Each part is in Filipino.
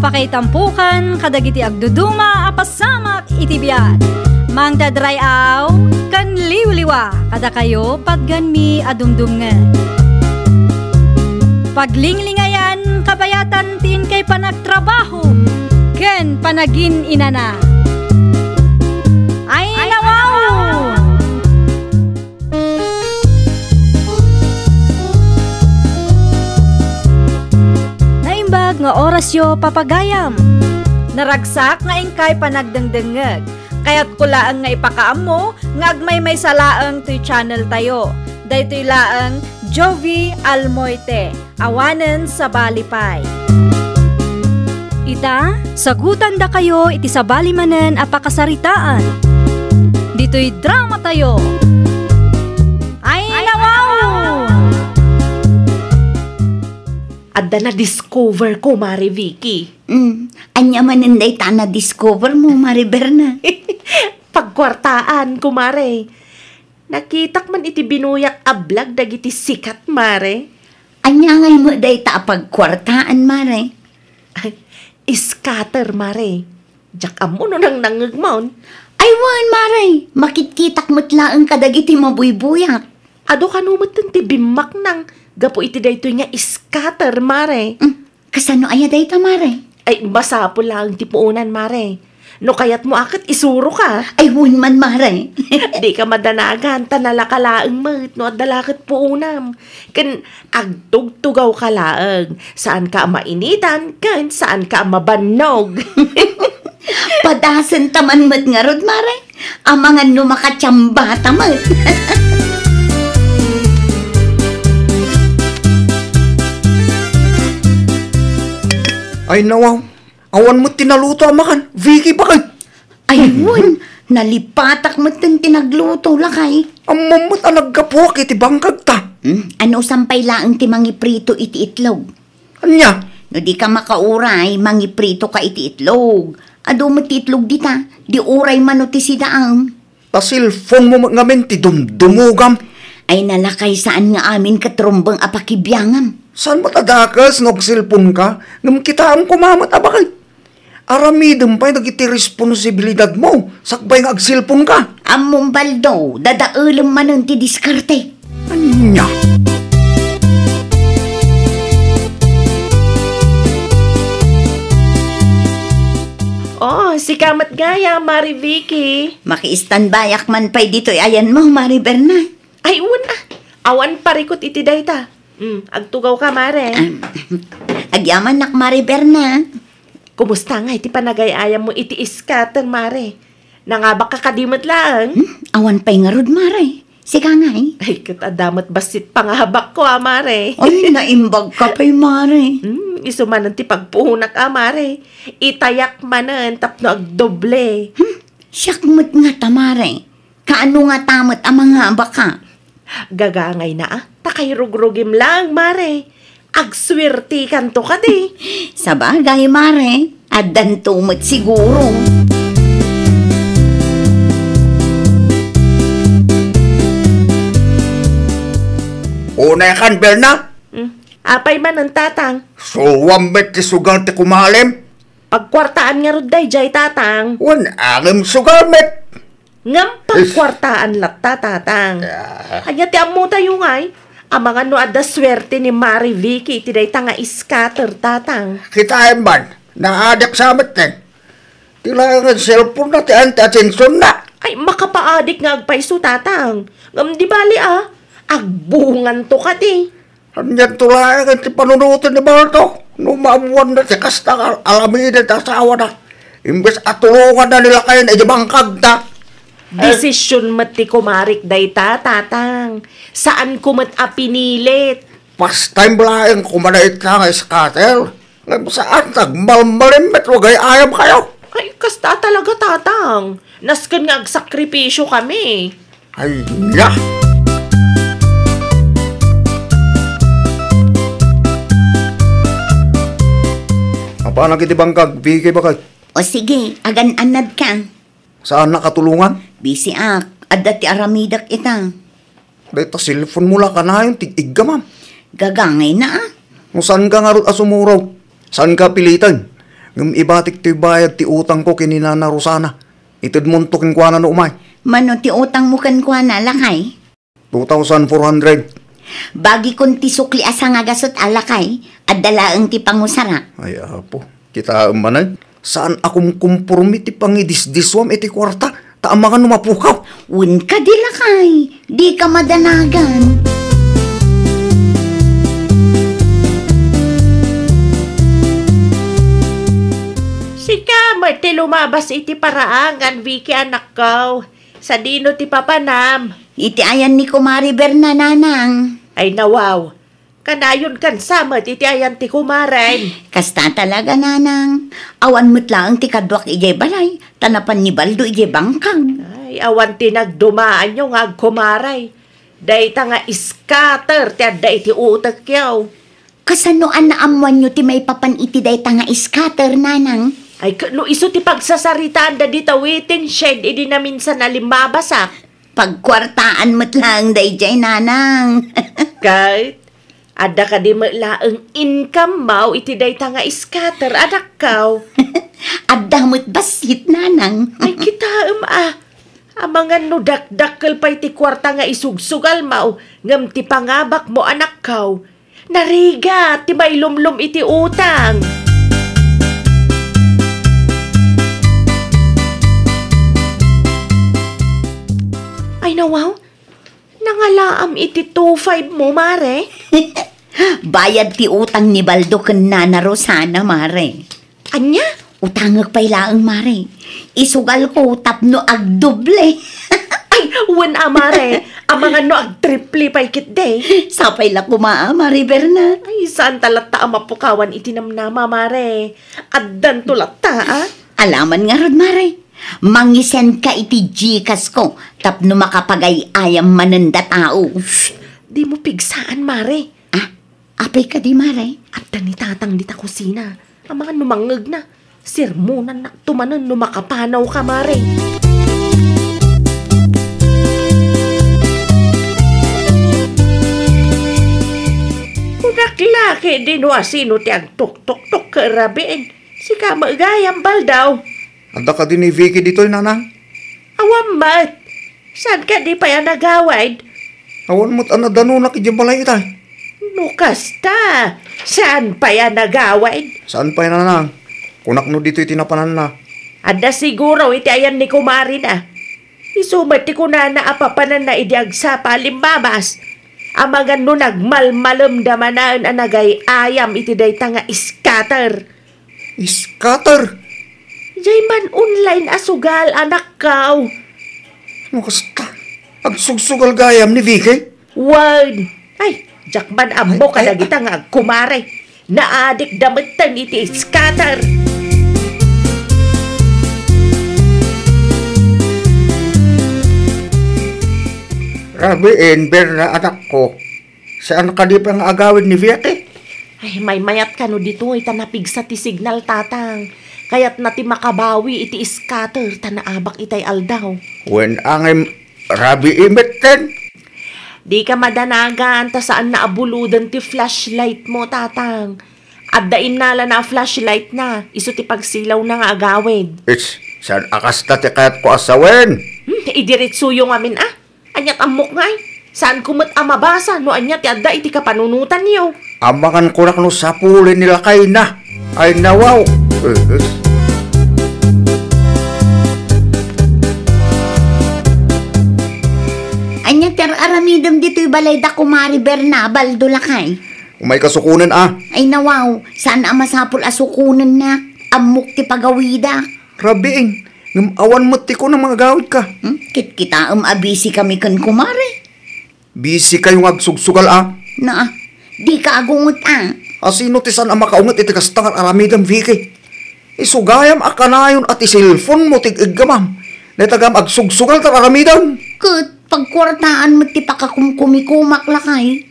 Apakaitampukan, kadagiti agduduma, apasamak itibiyat. Mang dadrayaw, kan liwliwa, kada kayo patganmi adumdumngan. Paglinglingayan, kabayatan tin kay panagtrabaho, ken panagin inana. Ay nawaw! Naimbag nga orasyo papagayam. Naragsak nga ingkay panagdengdengeg. Kaya't kulaang nga ipakaam mo, nga agmay salaang to'y channel tayo. Daytoy laang Jovi Almoite, awanen sa Balipay. Ita, sagutan da kayo iti sa balimanen apakasaritaan. Dito'y drama tayo. Ay nawaw! Adda na discover ko, Mari Vicky. Anya maninday ta na discover mo, Mari Berna. Pagkwartaan ko, Mare. Nakitak man iti binuyak ablag dagiti sikat, Mare. Anya ngay mo day ta pagkwartaan, Mare. Scatter, Mare. Jak amo no nang nangagmaon. Ay wan, Mare. Makitkitak mo't laang kadagiti mabuybuyak. Ado kanumot ti bimak nang gapo iti daytoy nga scatter, Mare. Kasano aya day ta, Mare? Ay, basa po lang ti puunan, Mare. No kayat mo akit isuro ka. Ay wan man, Mare. Di ka madanagan, tanalakalaang mat, no adalakit puunam. Kan agtugtugaw ka laang. Saan ka mainitan, kan saan ka mabanog. Padasan taman mat nga rod, Mare. Amangan no makatsamba tamat. Ay nawaw, awan mo tinaluto amakan. Vicky ba kay? Ayun, nalipatak mo itong tinagluto lakay. Amamot ang nagkapuak iti bangkag ta. Ano sampay laang ti mangiprito iti itlog? Anya? No di ka makauray, mangiprito ka iti itlog. Ado mo ti itlog di ta, di uray mano ti sidaang. Pasilfong mo ngamin ti dumdumugam. Ay nalakay saan nga amin katrumbang apakibiyangam. Saan mo tadakas nagsilpon ka? Ngam kita ang kumamat abakay. Aramidem pa'y nagiti responsibilidad mo. Sakbay nga agsilpon ka. Among baldo, dadaulam manon ti diskarte. Anya? Oh, si kamat gaya, Mari Vicky. Maki-standbayak man pa'y dito'y ayan mo, Mari Berna. Ay, una. Awan parikot iti dayta. Agtugaw ka, Mare. Agyaman nak, Mari Berna. Kumusta nga iti panagayayam mo iti iskatan, Mare? Nangabak ka kadimot lang. Awan pa'y nga rod, Mare. Sika ngay. Ay, katadamat basit panghabak ko, Mare. Ay, naimbag ka pa'y, Mare. Isumanan ti pagpuhunak, Mare. Itayak manan tapno agdoble. Siyak mo't nga ta, Mare. Kaano nga tamot ang mga baka? Gagangay na, takay rugrugim lang, Mare. Agswerte kanto ka di. Sa bagay, Mare. Adan tumot siguro. Unay kan, Berna? Apay man ang tatang. Suwambet ti sugal ti kumalim. Pagkwartaan nga ruday, jay tatang. Wan angim sugal met. Ngam pagkwartaan latta, tatang. Anya ti amo tayo ngay. Ang mga no ada swerte ni Mari Vicky, tiday tanga scatter, tatang. Kita man, naadak sa amat din. Tilangan cellphone na ti anti-attention na. Ay, makapaadik nga agpaiso, tatang. Ngam di bali agbungan to ka di. Anyan tulangan ti panunutin ni Barto. Numamuan na ti kasta alamida ta asawa na. Imbes atulungan na nila kayo na bangkag ta. Desisyon mati kumarik dayta, tatang. Saan kumat apinilit? Past time laing kumanait ka nga scatter. Ngayon saan tagmalmalim met wagay ayam kayo. Ay, kasta talaga, tatang. Naskan nga agsakripisyo kami. Ay, ya. Apa na kiti bangkag? Bigay ba kay? O sige, agan-anad ka. Saan nakatulungan? Busy ak, adda ti aramidak itang. Dito cellphone mula ka na yung tig-igga, ma'am. Gagangay na ah. Kung saan ka nga rin asumuraw? Saan ka pilitan? Ngam ibatik ti bayad ti utang ko kininana Rosana. Itid muntok yung kuwana no umay. Mano ti utang mo kan kwa na lakay? 2,400. Bagi kon ti sukli asa nga gasot alakay, at dalaang ti pangusara. Ay, apo. Kita manay. Saan akong kumpurmi ti pangidisdiswam iti kwarta? Taama ka numapukaw. Un ka di lakay, di ka madanagan. Sika, ti lumabas iti paraangan, Vicky anak ko. Sa dino ti papanam. Iti ayan ni Kumari Berna nanang. Ay nawaw. Kanayon kan samat iti ayan ti kumaren. Kasta talaga nanang. Awan mo't lang ti kadwak ijay balay. Tanapan ni Baldo ijay bangkang. Ay, awan ti nagdumaan yung agkumaray. Day ta nga scatter ti adda iti utak yaw. Kasanoan na amuan nyo ti may papan iti day tanga scatter nanang. Ay, no iso ti pagsasaritaan da dita waiting shed, idi na minsan na limabasak. Pagkwartaan mo't lang day jay nanang. Kahit, ada ka di laang income mau iti day ta nga scatter, anak kaw. Adda mo't basit nanang. Ay, kita Amangan no dakdakkel pa iti kwarta nga isugsugal mau, ngam ti pangabak mo anak kaw. Nariga, ti may lumlum iti utang. Ay nawaw, nangalaam iti 2,500 mo, mare. Bayad ti utang ni Baldo ken Nana Rosana, mare. Anya? Utangag pay laang, mare. Isugal ko tapno agdoble. Ay, wen amare, amangan no ag-triple pay kit day. Sapay la kumaa, Mari Berna. Ay, saan talata ang mapukawan itinamnama, mare? Addan tulata, Alaman nga rod, mare. Mangisen ka iti Gcash ko, tapno makapagay ayam mananda tao. Di mo pigsaan, mare. Ah, apay ka di, mare. Addan ni tatang dita kusina. Ang mga numangag na. Sirmunan na tumanan no makapanaw ka, mare. Unaklaki din wa sino ti ang tuk-tuk-tuk karabin. Si ka magayang baldaw. Anda ka din ni Vicky dito'y nanang. Awam mat. Saan ka di pa yan nagawad? Awan mo't anadanunak iti balay itay. Nukasta. Saan pa yan nagawad? Saan pa yan nanang? Kunak no dito'y tinapanan na. Ada siguro iti ayan ni kumari na. Isumat ti kunana apapanan na idiag sa palimbabas. Amagan no nagmalmalem damanaan anagay ayam iti day tanga scatter. Scatter? Jay man online asugal anak kaw. Ano kasta? Agsugsugal gayam ni Vicky? Word. Ay, jakman ambo ka na kita nga kumare. Naadik damitan iti scatter. Rabiin, Berna, anak ko. Saan ka di pa nga agawin ni Vicky? Ay, may mayat ka no dito itanapig sa ti signal tatang. Kaya't nati makabawi iti scatter tanaabak itay aldaw. When angay rabiin beten? Di ka madanagan ta saan naabuludan ti flashlight mo tatang. Addain nala na flashlight na. Iso ti pagsilaw na nga agawid. It's, saan akasta ti kayat ko asawen? Idiritso yung amin Anyat amok ngay. Saan kumot amabasa no anyat adda iti kapanunutan niyo. Amangan kurak no sapulin nila kay na. Ay nawaw. Anya ter aramidam dito'y balay da Kumari Berna, Baldo lakay. May kasukunan Ay nawaw, saan amasapul asukunan na? Amok ti pagawida. Rabiin, ngam awan mo ti ko ng mga gawid ka. Kit-kita abisi kami kan Kumari. Busy kayong agsugsugal Na, di ka agungot Asino ti saan ang makaungat iti kastangan aramidam Vicky? Isugayam akanayon at isilfon mo tig-iggamam. Netagam agsugsugal tar aramidam. Kat pagkwartaan mo ti pakakumkumikumak lakay.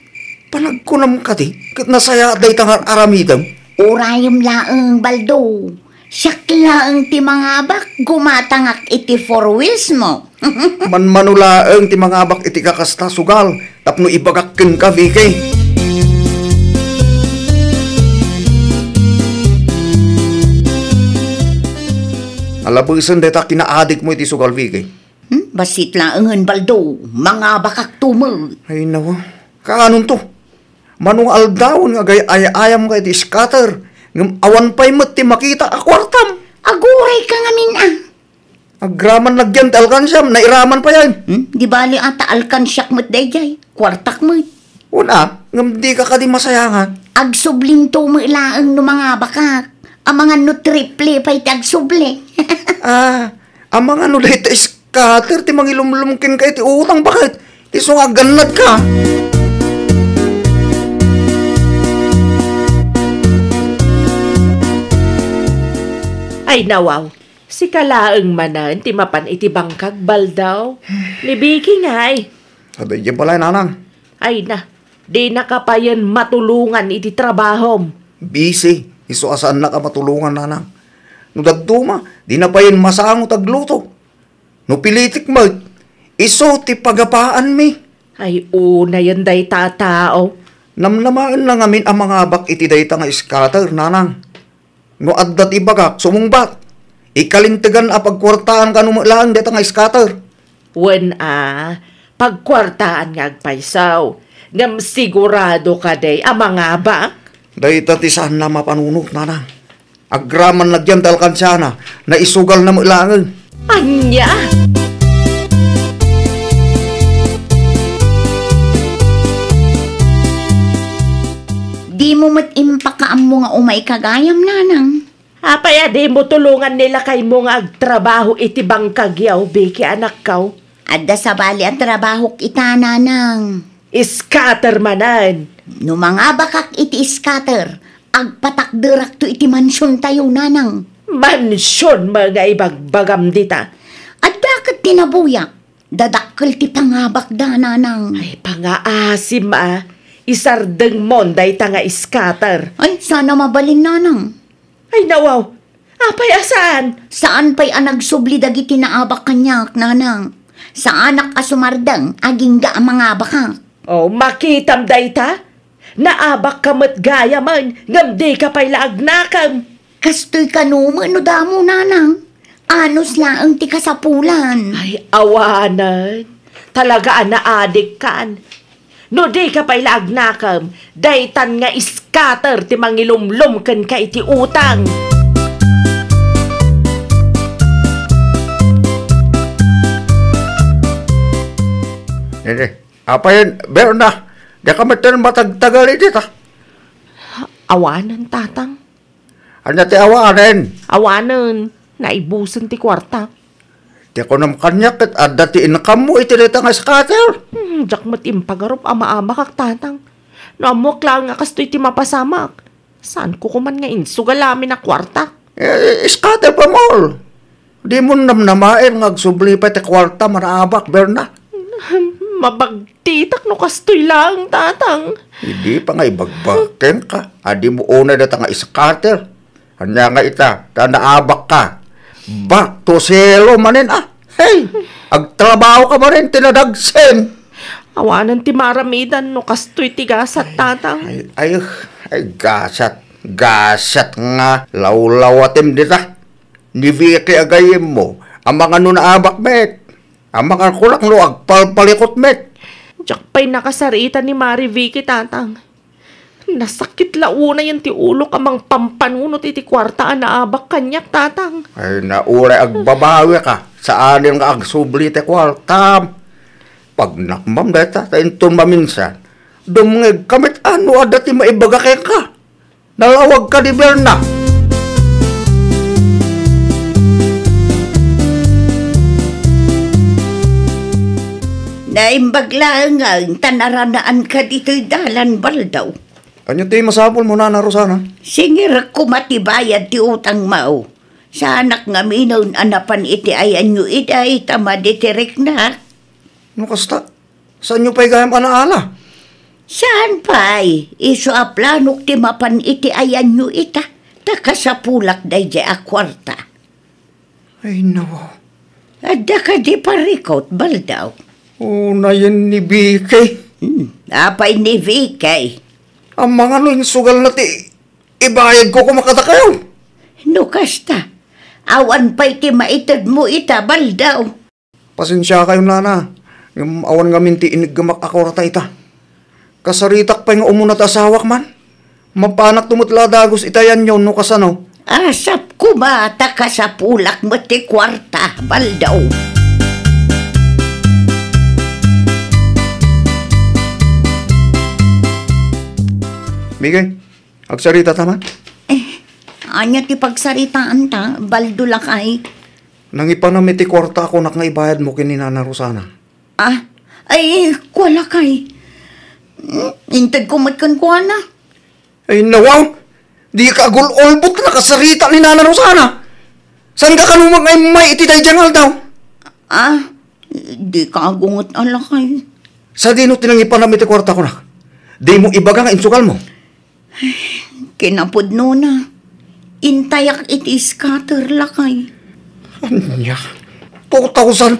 Panagkunam ka ti, kat nasaya day tangar aramidam. Urayam laang Baldo. Siyak laang ti mga bak gumatangak iti four wheels mo. Manmanulaang ti mga abak iti kakasta sugal, tapno ibagakin ka, Vicky. Alabusan deta kinaadik mo iti sugal, Vicky. Basit laangan baldo, mga bakak tumo. Ay nawa, kaanon to? Manong aldawon nga gay ayam ka iti scatter. Ngam awan pa'y mo't ti makita akwartam. Aguray ka ngamin Agraman nagyan ti alkansyam, nairaman pa yan. Di bali ata alkansyak mo't dayjay, kwartak mo't. Una, ngam di ka di masayangan. Agsubling to mo ilaang no mga bakak. Ang mga no triple pa'y tagsuble. Ang mga nulit scatter, ti mangilumlumkin ka iti utang, bakit? Ti sungaganad ka. Ay nawaw, si kalaang manan, ti mapan iti bangkag baldaw. Ni Vicky ngay. Sabi dyan pala, nanang. Ay na, di nakapayan matulungan iti trabahom. Busy. Iso asaan na ka matulungan, nanang. No dagduma, di na pa yun masango tagluto. No pilitik mo, iso ti pagapaan mi. Ay una yan day tatao. Namnamaan lang amin ang mga bak iti dayta nga scatter, nanang. No addat ibagak, sumungbat. Ikalintigan a pagkwartaan ka numulaan dayta nga scatter. Wen pagkwartaan nga agpaysaw. Ngam sigurado ka day ang mga bak. Dayta ti saan na mapanunok, nanang. Agraman nagyan talkansyana na isugal na mulangan. Anya! Di mo mat impakaam mo nga umay kagayam, nanang. Apay di mo tulungan nila kay mo nga agtrabaho iti bangkagyaw, Vicky anak kaw. Adda sa bali ang trabaho kita, nanang. Scatter manan. No mga bakak iti scatter, agpatakderak to iti mansyon tayo, nanang. Mansyon mga ibagbagam dita. At dakat tinabuyak, dadakkel ti pangabak da, nanang. Ay pangaasim isardeng monday tanga scatter. Ay, sana mabalin, nanang. Ay nawaw, apay asaan? Saan pa'y anagsubli dagiti naabak kanyak, nanang? Sa anak asumardang, aging ga ang mga bakak. Oh, makitam dayta? Naabak kamat gaya man, ngam di ka pa'y laagnakam. Kastoy kanuman no damo, nanang. Anos laang ti kasapulan. Ay, awanan. Talaga naadik kan. No di ka pa'y laagnakam, daytan nga scatter ti mangilumlum ken ka iti utang. Apa yun? Meron na. Di ka matan matagtagal dito. Awanan, tatang. Ano ti awanan? Awanan. Naibusan ti kwarta. Di ko nam kanyak at adda ti inakam mo iti dito nga scatter. Jak matimpagarop ama-ama kak tatang. No amok lang nga kastoy ti mapasamak. Saan ko kuman nga insugalamin na kwarta? Scatter pa mo. Di mo namnamain nga agsubli pa ti kwarta maraabak, Berna. Mabagtitak no kastoy lang, tatang. Hindi pa nga ibagbaken ka. Adi mo una dito nga scatter. Hanya nga ita, naabak ka. Back to zero manin Hey, agtrabaho ka manin, tinadagsen. Awanan ti maramidan no kastoy tigasat, tatang. Ay, gasat. Gasat nga. Lawlawatim dita. Ni Vicky agayim mo. Ang mga nunaabak, met. Ang mga kulang lo, agpalpalikot, met. Diyak pa'y nakasarita ni Mari Vicky, tatang. Nasakit launa yan ti ulok amang pampanunot iti kwartaan na abak kanyak, tatang. Ay, naulay agbabawi ka. Sa anin nga agsubli ti kwartam. Pag nakmam data, taintun maminsan. Dumngeg kamit ano adati maibagake ka. Nalawag ka di Berna. Naimbaglaan nga, tanaranaan ka dito'y dalan baldaw. Anyo ti masapol mo na Rosana? Singir ko matibayad ti utang mao. Sa anak nga minon anapan iti ayan nyo iday tamaditirik na. Ano kasta? Saan nyo pa'y gayam anaala? Saan pa'y? Iso a planok ti mapan iti ayan nyo ita. Taka sa pulak day di a kwarta. Ay nawa. Adda ka di parikot baldaw. Na yan ni Vicky. Apay ni Vicky. Ang mga nun sugal na ti ibayad ko kumakata kayo. No kasta, Awan pa iti maitad mo ita, baldaw. Pasensya kayo, nana. Yung awan nga minti iniggamak ako rata ita. Kasaritak pa yung umunat asawak man. Mapanak tumutla dagos itayan yun no kasano. Asap kumata ka sa pulak mo ti kwarta, baldaw. Bigay, agsarita taman. Anya ti pagsaritaan ta, baldo lakay. Nang ipanamit ti kwarta ako nak nga ibayad mo kini Nana Rosana. Ay, kuwala kay. Intad ko matkan kuwa na. Ay nawaw, di ka agul-olbot na kasarita ni Nana Rosana. San ka kanumang ay may itiday jangal daw? Di ka agungot alakay. Sa dino tinang ipanamit ti kwarta ko nak. Di mo ibaga nga insugal mo. Kinapod no na. Intayak iti scatter lakay. Anya, 2,500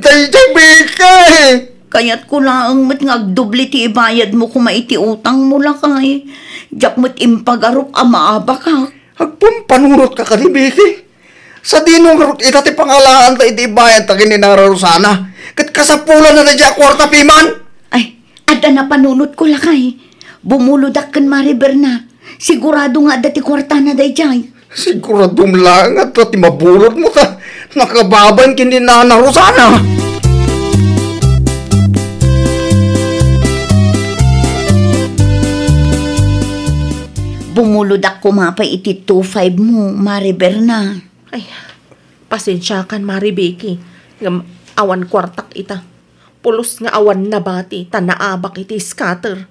day bigay. Kaya't ko laang mat ngagdubli ti ibayad mo kung maiti utang mo lakay. Diyak mat impagarup amaaba ka. Agpampanurot ka kanibiki. Sa dinong harot ita ti pangalaan ta iti ibayad ta kini Nana Rosana. Kat kasapulan na na diya kwarta piman. Ay, ada na panunot ko lakay. Bumuludak kan Mariber na. Sigurado nga dati kwarta na day jay. Siguradong lang at ti mabulot mo ta. Nakababan kini Nana Rosana. Bumuludak kumapay iti 2.5 mo, Mariber na. Ay, pasensya kan, Maribeki. Ngam awan kwartak ita. Pulos nga awan na bati, tanaabak iti scatter.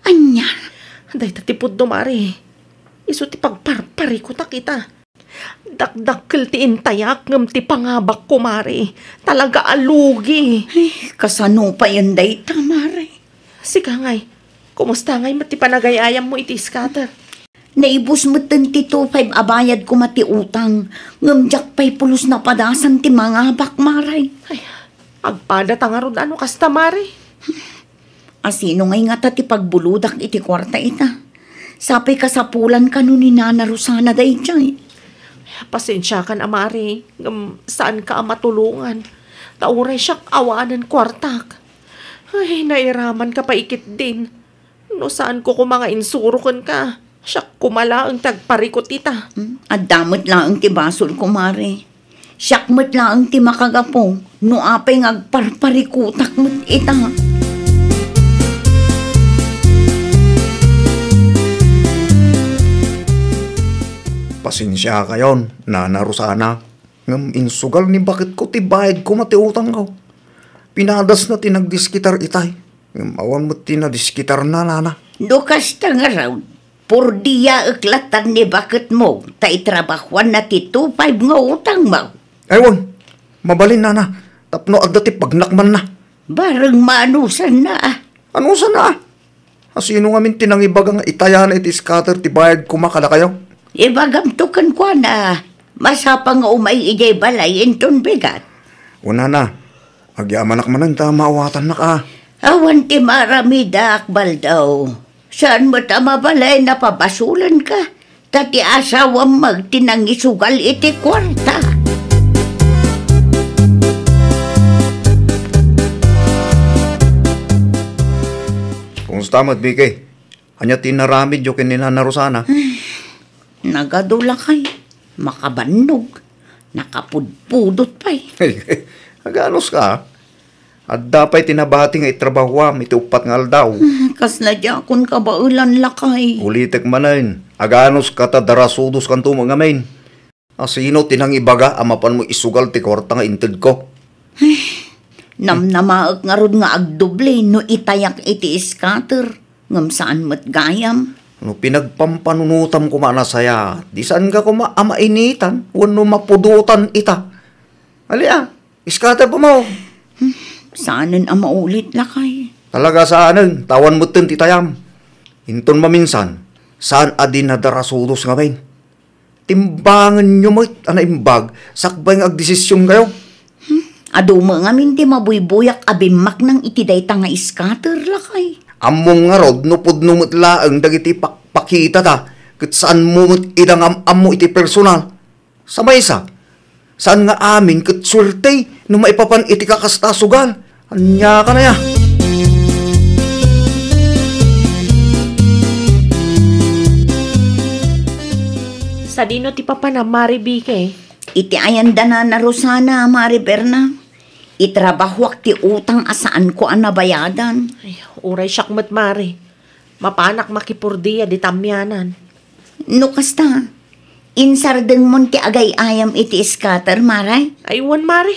Anya? Day tatipod do, Mari. Iso ti pagparpari ko takita. Dakdakkel ti intayak ngam ti pangabak ko, Mari. Talaga alugi. Ay, kasano pa yan day tamari. Sika ngay, kumusta ngay mati panagayayam mo iti scatter? Naibus mo 22.5 abayad ko mati utang. Ngamjak pa'y pulos na padasan ti mga bakmaray. Ay, agpada tangarod ano kasta, Mari? Asino ngay nga ti pagbuludak iti kwarta ita. Sapay kasapulan ka nun ni Nana Rosana day jay. Pasensya kan, Amari. Saan ka matulungan? Tauray siyak awanan kwartak. Ay, nairaman ka pa ikit din. No saan ko mga insurukan ka? Siyak kumala ang tagparikot ita. At damot lang ang ti basol kumare. Siyak mo't lang ang ti makagapong. No apay ngagparparikutak mo't ita. Pasensya kayon, Nana Rosana. Ngam insugal ni bakit ko ti bayad ko matiutang ko. Pinadas na tinagdiskitar itay. Ngam awan mo tinadiskitar na, Nana. Dukas ta nga raw. Purdiya iklatan ni bakit mo. Ta itrabahuan na ti 2.5 nga utang mo. Aywan, mabalin, Nana. Tapno agda ti pagnakman na. Barang maanusan na ah. Ano sa na? Asino nga min tinangibaga nga itaya na iti scatter ti bayad ko makala kayo? Ibagamtukan ko na. Masapa nga umay ijay balay inton bigat. Una na. Agyamanak man ang tamawatan na ka. Awan ti maramida akbal daw. Saan mo tama balay na pabasulan ka? Tati asawang magtinangisugal iti kwarta. Kumusta magbigay? Anya tinaramid yung kinina na Rosana. Nagadula kay. Makabannog. Nakapudpudot pa'y. Aganos ka? At dapat tinabati nga itrabahuam iti upat nga aldaw. Kas na diyakon ka ba ulan lakay? Ulitek manayin. Aganos ka ta darasudos kanto mga main. Asino tinang ibaga amapan mo isugal ti kwarta nga inted ko. Namnamaak nga rod nga agdoble no itayak iti scatter. Ngam saan mat gayam. No pinagpampanunutam ko manasaya. Di saan ka ko amainitan. Wano mapudutan ita. Alia, scatter pa mo. Saanan ang maulit lakay? Talaga saanan, tawan mo tin titayam. Hinton maminsan, saan adin na darasudos nga main. Timbangan nyo mo anaimbag, sakbay nga agdesisyon kayo. Ado mo nga minti mabuybuyak abimak ng itiday nga scatter lakay. Among nga rod, nupod numot laang dagiti pakita ta. Kat saan mo idang am mo iti personal. Sa maysa, saan nga amin ket swerte no maipapan iti kakasta sugal. Anya ka na ya. Sa dino ti papa na maribike. Iti ayan da na Rosana, Mari Berna. Itrabahwak ti utang asaan ko ang nabayadan. Ay, uray syakmat mari. Mapanak makipurdiya di tamyanan. No kasta, insardeng mon ti agay ayam iti scatter, Maray. Aywan mari.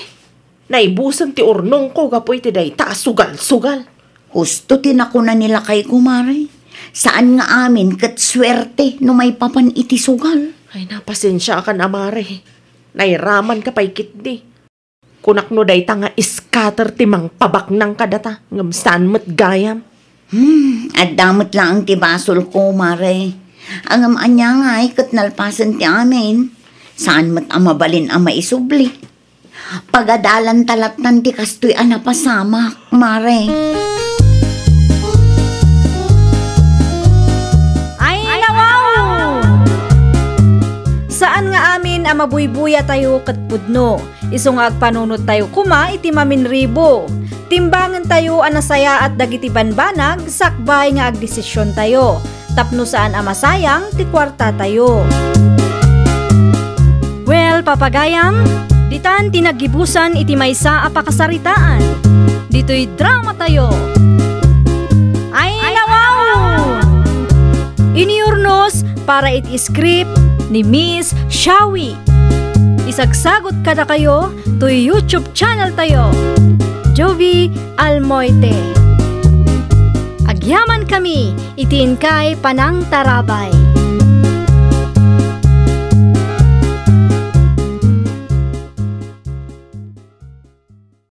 Naibusan ti urnong ko gapoy ti day ta sugal-sugal. Husto tinakuna nila kay Maray. Saan nga amin kat swerte no may papan iti sugal. Ay napasensya kan amare. Nairaman ka pa'y kitdi. Kunak no day ta nga iskater ti mang pabak ng kadata. Ngamsan mo't gayam. At damot lang ang tibasol ko, Maray. Ang amanya nga ay kat nalpasan ti amin. Saan mo't amabalin ang maisubli. Pagadalan talatnan ti kastoy anapasamak, Maray. Saan nga amin ang mabuybuya tayo kat pudno. Iso nga agpanunod tayo kuma iti maminribo. Timbangan tayo anasaya at dagiti banbanag sakbay nga agdesisyon tayo. Tapno saan ang masayang ti kwarta tayo. Well, papagayam, ditan tinagibusan iti maysa a pakasaritaan. Dito'y drama tayo. Ay nawaw! Iniurnos para iti script ni Miss Shawi. Isagsagot kada kayo to YouTube channel tayo, Jovi Almoite. Agyaman kami, itin kay Panang Tarabay.